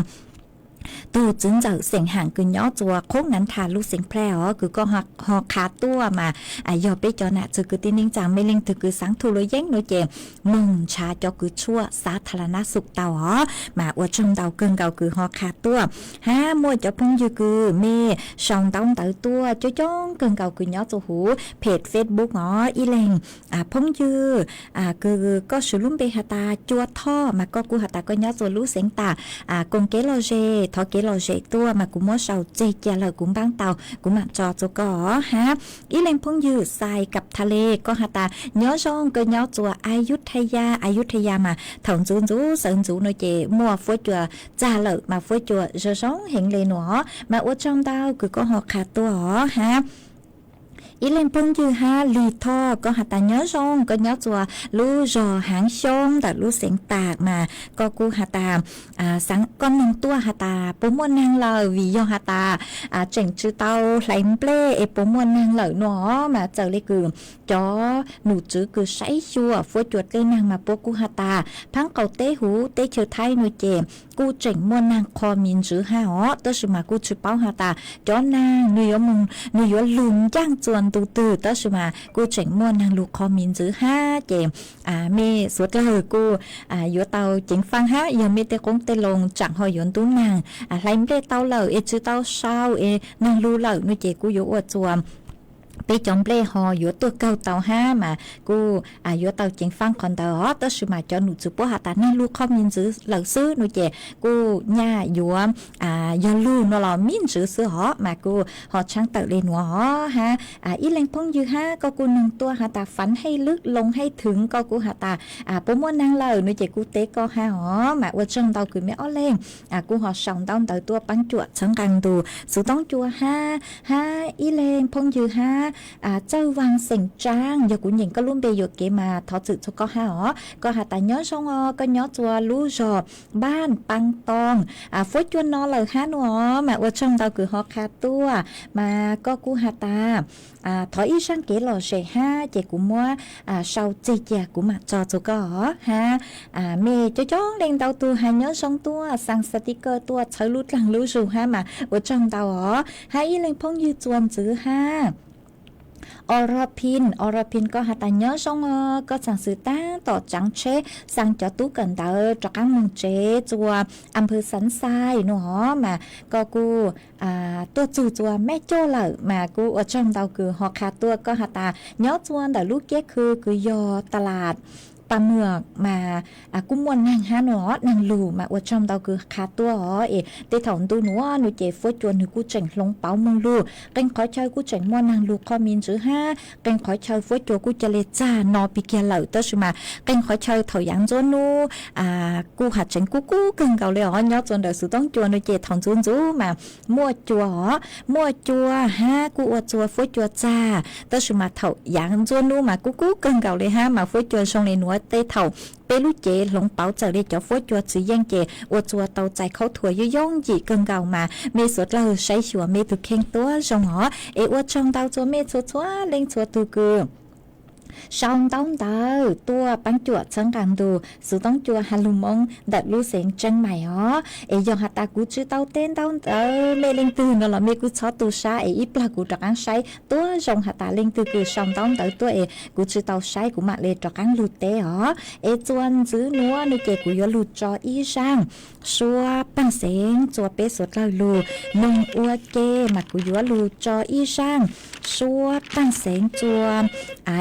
ตูจึงจะเสียงห่างคือย่อจัวโค้งนั้นทาลูกเสียงแพร่คือก็หอขาตัวมายอไปจอนะจะคือตีนิ่งจางไม่เล่งถือคือสังทูเลยแย่งโนเจมึงชาจอคือชั่วสาธารณสุขเตามาอวดชมเตาเกินเก่าคือหอขาตัวมวยจะพุ่งยืคือเมชองเตาเตาตัวจ้องเกินเก่าคือย่อจัวหูเพจเฟซบุ๊กอีเล่งพุ่งยืคือก็สุรุ่มเบหตาจัวท่อมาก็กูหตาก็ย่อจัวลูกเสียงตากงเกโลเจทอเกโลเจตัวมากูมัวเสาเจเจเลยกูบ้างเตากูมาจอจุกอีเลงพุ่งยืดทรายกับทะเลก็หาตาเนื้อช่องก็เนื้อจัวอายุทยามาถงจูนจูเสริมจูนเจมัวฟุ้ยจัวจ่าเลยมาฟุ้ยจัวจะช่องเห็นเลยหนัวมาอวดช่องเตาคือก็หอกขาตัวอีเลนพุ่งยืลีท่อก็หาตาเนื้อช่องก็เนื้อจัวลู่จอหางช่องแต่ลู่เสียงตากมาก็กูหาตาสังก้อนหนึ่งตัวหาตาปุ่มมวนนางเลยวิยอหาตาเจ๋งชื่อเตาไหลเปล่ปุ่มมวนนางเลยหนอมาเจอเลยคือจอหนูจื้อคือใช้ชัวฟุ้ยจวดเกยนางมาปุ๊กูหาตาพังเก่าเตหูเตเชือไทยหนูเจมกูเจ๋งมวนนางคอมินจื้อตัวสมากูชื่อเป้าหาตาจอนางหนูยมึงหนูยลุนจ้างจวนตูตื่ตัวสมากูเจ๋งมวนนางลูกคอมินจื้อเจมเมสวดเลยกูยัวเตาเจ๋งฟังยังไม่เตะคงเตะลงจังหอยยนตุ้นางไหลไม่ได้เตาเลยชื่อเตาเศร้านางรู้เลยหนูเจกูอยู่อวดจวมไปจอมเปลหออยู่ตัวเก่าเตามากูอยู่เตาเจงฟังคอนเตอตัวสมาจอหนูจุปหาตาในลูกคอมยินซื้อเหล่าซื้อหนูเจกูย่าอยู่ยาลูนอลมินซื้อมากูหอช่างเตาเลยหนูอีแรงพงยืก็กูหนึ่งตัวหาตาฝันให้ลึกลงให้ถึงก็กูหาตาปุ๊มวนนางเลยหนูเจกูเตก็มาว่าจังเตาคือไม่อ้อเล่งกูหอสองเตาตัวปังจวดช่างกันดูสุต้องจัวอีแรงพงยืเจ้าวางเสียงจ้างอย่ากุญยิงก็ลุ่มเบยเกมาทอจุดก็ก็หาแต่ย้อนชงก็ย้อนจัวลู่จอบ้านปังตองฟุ้ยจวนนอเลยหนัวมาว่าช่องเราคือฮอคาตัวมาก็กูหาตาถอยอีช่างเกลอเชเจกูมัวเศร้าเจียกูมาจอจุก็เมย์จ้องเด้งเตาตัวย้อนชงตัวสั่งสติกเกอร์ตัวใช้ลุดหลังลู่จูมาว่าช่องเตาอีเล่งพงยืดจวมจื้ออรพินก็หาแต่เนื้อช่องก็สั่งซื้อตั้งต่อจังเชสั่งจะตู้กันเตอจากกังมึงเจจัวอำเภอสันทรายหนูมาก็กูตัวจัวแม่โจ้เลยมากูช่องเตาคือหอคาตัวก็หาแต่เนื้อจวนแต่ลูกเก๊คือยอตลาดปลาเมือกมากุ้มวนนางหนอนางลูมาอวดชมเตาคือคาตัวเตถอนตูหนูหนูเจฟจวนหนูกูเจ๋งลงเป้ามึงลูกันขอเชยกูเจ๋งมวนนางลูคอมินจื้อกันขอเชยฟจวนกูจะเลจ้านอปีเกียเหล่าตัวใช่ไหมกันขอเชยถอยยังจวนนูกูหัดเจ๋งกูกันเก่าเลยย้อนจวนเดี๋ยวสุต้องจวนหนูเจถอนจูมามั่วจัวกูอวดจัวฟจวนจ้าตัวใช่ไหมถอยยังจวนนูมากูกันเก่าเลยมาฟจวนชงเลยหนูเตเถาเปลุเจหลงเป๋าเจอได้จะฟดจัวซื้อยังเจอวดจัวเตาใจเขาถั่วย่องจีเกินเก่ามาเมสวดเราใช้ชัวเมตุเข่งตัวจงอวดชงเตาจัวเมชัวเล่งชัวตูกือ song tông tờ tua bắn chuột sân càng đồ sự tông chùa hà lù mông đặt lưu sen chân mày ó ấy dòng hạt ta cú chữ tao tên tao tờ mê lên từ nó là mê cú chó tu sa ấy ít là cú trọc ăn say tua dòng hạt ta lên từ cú song tông tờ tua ấy cú chữ tao say cú mặc lên trọc ăn lụt té ó ấy chuan giữ núa nơi kề cú yo lụt cho y sang xua băng sen chùa bé sốt lao lù nông ua kê mà cú yo lụt cho y sang xua băng sen chùa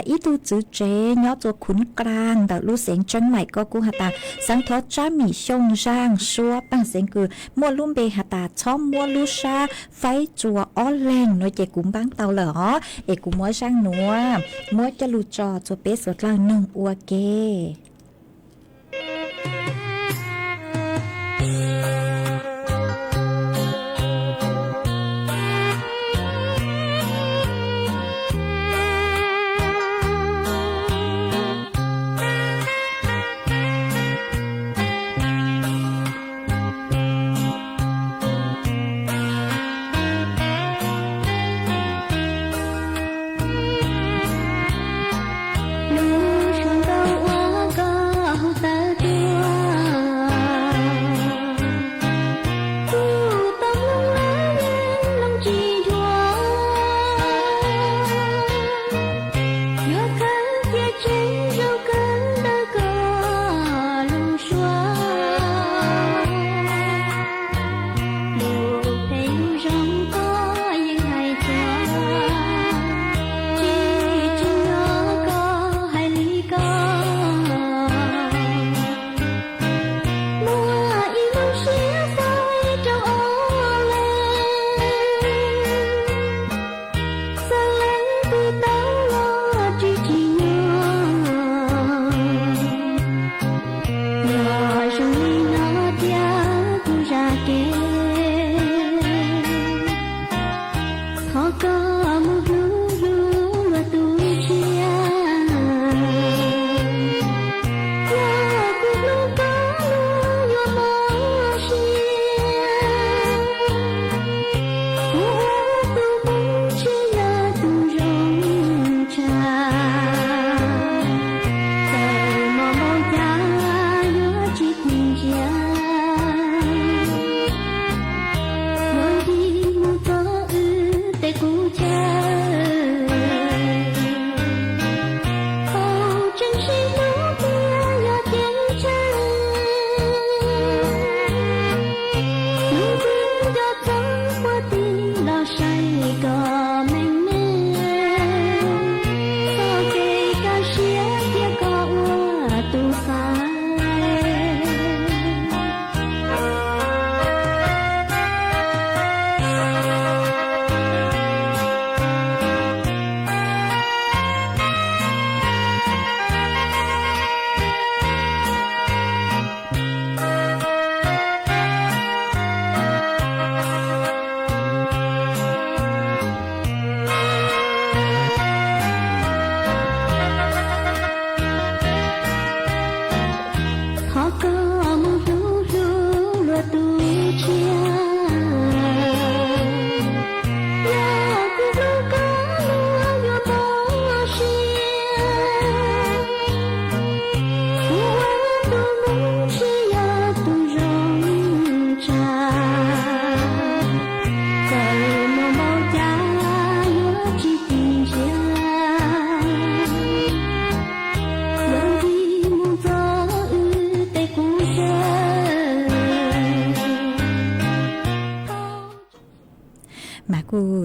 ít tu chữ chế nhó chùa khún cang đặt lưu sen chân mày có cú hạt ta sáng thoát cha mì sông sang xua băng sen cú mua luôn bề hạt ta cho mua lu sa phái chùa ó len nói chạy cũng bán tàu lỡ để cũng mua sang núa mua cho lu cho bé sốt lao nông ua kê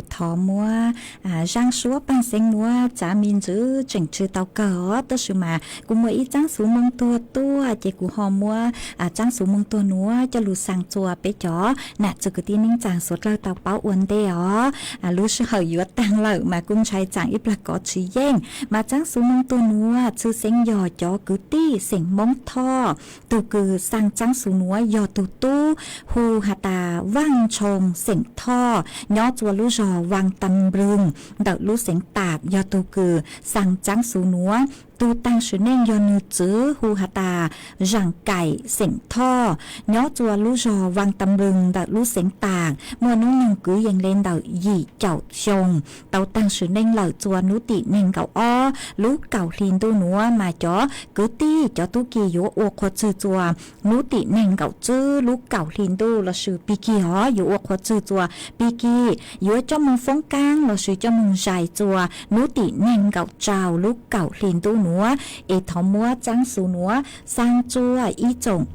thọ mua rang súa băng sen mua trả min giữ chỉnh trừ tàu cờ tất sự mà cũng mua ít trắng số mông tua chỉ của họ mua trắng số mông tua núa cho lù sang chùa bé chó nè cho cái tin trắng số lao tàu báo uốn đê ó lù sự hở yuột tăng lợi mà cũng trái trắng ít là có trí giang mà trắng số mông tua núa chư sen giò chó cứ ti sen mông tho từ cứ sang trắng số núa giò tu hu hà ta vang chồng sen tho nhó chùa lù giò vang tầm rừng đợt lú sén tạp do tu cử sang trắng số núa tu tăng sự nên do nữ chữ hu hà ta rằng cày sỉnh tho nhó chùa lú rò vang tầm rừng đạo lú sỉnh tàng mùa nông nhung cứ dần lên đạo dì chậu chồng tàu tăng sự nên lợ chùa nú tị nên gạo o lú cào liền tu núa mà chó cứ ti chó tu kỳ yếu ô khoa chư chùa nú tị nên gạo chư lú cào liền tu là sự pi kỳ hó yếu ô khoa chư chùa pi kỳ yếu cho mông phong cang là sự cho mông dài chùa nú tị nên gạo trào lú cào liền tu núa ê thọ múa trắng su núa sang chùa ý chồng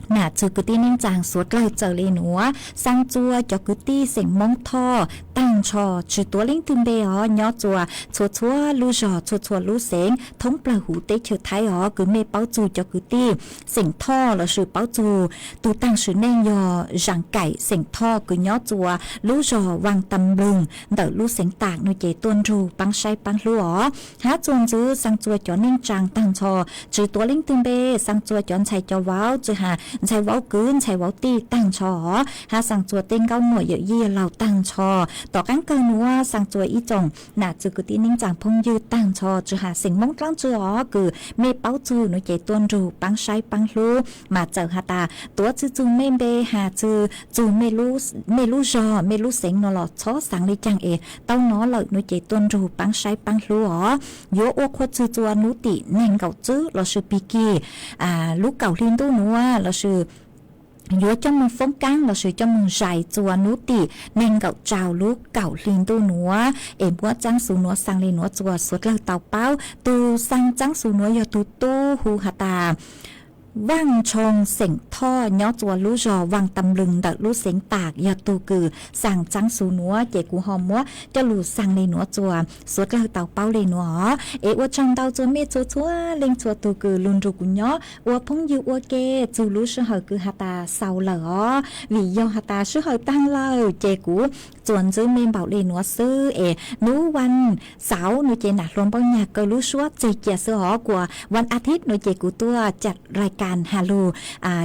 nà chư cứ ti nên chàng suốt lời trở lên núa sang chùa cho cứ ti sỉnh mong tho tăng trò chưตัวlinh tương bê ó nhỏ chùa chùa chùa lu rò chùa lu sén thống bờ hủ tế chư thái ó cứ mê bao chù cho cứ ti sỉnh tho là sự bao chù tu tăng sự nên dò rằng cải sỉnh tho cứ nhỏ chùa lu rò vang tầm lùng đỡ lu sén tạc nuôi chế tuôn ru băng say băng lu ó há chuồn dư sang chùa cho nên chàng tăng trò chưตัวlinh tương bê sang chùa chọn chạy cho vào chư hà chạy vào cứ chạy vào ti tăng trò há sang chùa tên cao mùa dự gì lào tăng tròต่อกันเกินว่าสังจวยอีจงน่ะจือกุตินิ่งจางพงยืตั้งชอจือหาสิ่งมงกลางจืออ๋อคือเมเป้าจือหนูใจต้นรูปังใช้ปังลูมาเจอหาตาตัวจือจูเมเบหาจือจูเมลูจอเมลูเสงนอหลอชอสังในจังเอเต้าน้อเลยหนูใจต้นรูปังใช้ปังลูอ๋อโยโอควจือจวนนุติเน่งเก่าจื้อเราชื่อปีกีลูกเก่าลินตู้หนูว่าเราชื่อyếu trong mông phong cang là sự trong mông dài chùa nú tỉ nên gạo trào lúc gạo liền tu núa em búa trắng su núa sang lên núa chùa suốt lời tàu bao tu sang trắng su núa do tu hu hà ta vang chong sỉnh tho nhó chùa lú rò vang tầm lừng đợt lú sỉnh tạc do tu cử sang trắng su núa chạy cú hòm múa cho lù sang lên núa chùa suốt lời tàu bao lên núa ế ua trong tàu chùa mê chùa lên chùa tu cử luôn ru cú nhó ua phong dư ua kê chùa lú sư hờ cử hà ta sau lỡ vì do hà ta sư hờ tăng lờ chạy cú chuẩn giữ mê bảo lên núa sư ế núวันเสาร์นูเจน่ะรวมป้องยาเกลูชัวใจเจียซื้อหอกว่าวันอาทิตย์นูเจกูตัวจัดรายการฮาลู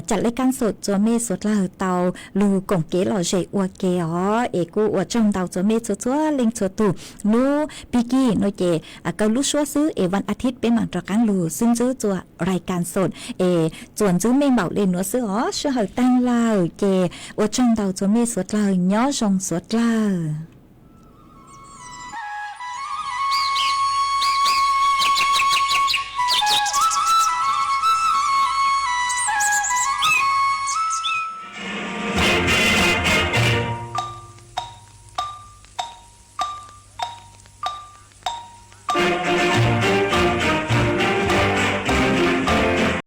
จัดรายการสดจัวเมสดละเตาลูกงเก๋หล่อเจอวเก๋อ๋อเอกูอวจงเตาจัวเมจัวเล็งจัวตูนูปีกี้นูเจเกลูชัวซื้อเอวันอาทิตย์เป็นหมันตระกังลูซึ่งซื้อจัวรายการสดเอส่วนซื้อเมเบาเล่นนัวซื้ออ๋อชื่อเหอตั้งลาเจอวจงเตาจัวเมสดละย่อจงสดละ